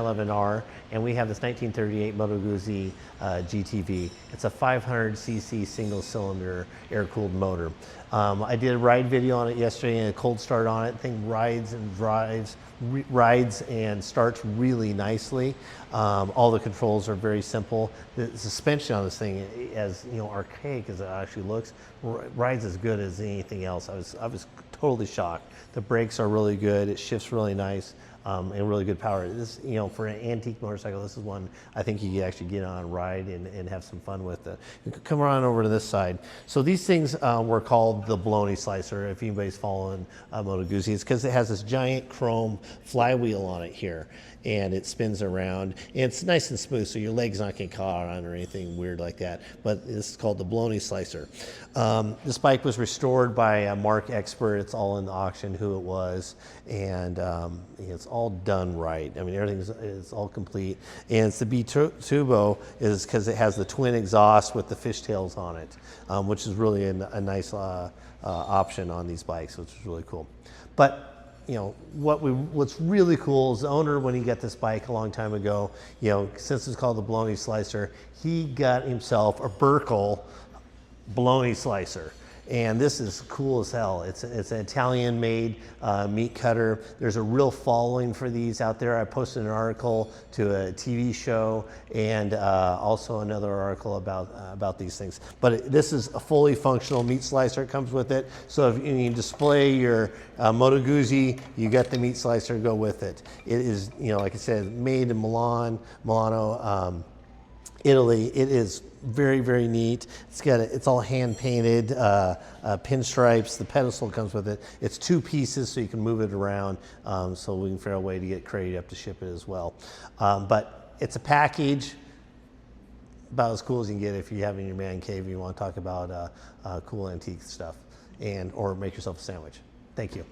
11R, and we have this 1938 Moto Guzzi GTV. It's a 500cc single-cylinder air-cooled motor. I did a ride video on it yesterday and a cold start on it. The thing rides and starts really nicely. All the controls are very simple. The suspension on this thing, as archaic as it actually looks, rides as good as anything else. I was totally shocked. The brakes are really good. It shifts really nice. And really good power. This, for an antique motorcycle, this is one I think you could actually get on a ride and have some fun with it. Come on over to this side. So these things were called the baloney slicer. If anybody's following Moto Guzzi, it's because it has this giant chrome flywheel on it here, and it spins around. And it's nice and smooth, so your leg's not getting caught on or anything weird like that. But this is called the baloney slicer. This bike was restored by a Mark expert. It's all in the auction, who it was, and it's all done right. I mean, it's all complete. And it's the Bitubo is because it has the twin exhaust with the fishtails on it, which is really a nice option on these bikes, which is really cool. But what's really cool is the owner, when he got this bike a long time ago, since it's called the baloney slicer, he got himself a Berkel baloney slicer. And this is cool as hell. It's an Italian-made meat cutter. There's a real following for these out there. I posted an article to a TV show and also another article about these things. But this is a fully functional meat slicer. It comes with it. So if you display your Moto Guzzi, you got the meat slicer to go with it. It is, like I said, made in Milano, Italy. It is very, very neat. It's all hand painted, pinstripes. The pedestal comes with it. It's two pieces, so you can move it around. So we can figure out a way to get crate up to ship it as well. But it's a package about as cool as you can get if you have in your man cave and you want to talk about cool antique stuff or make yourself a sandwich. Thank you.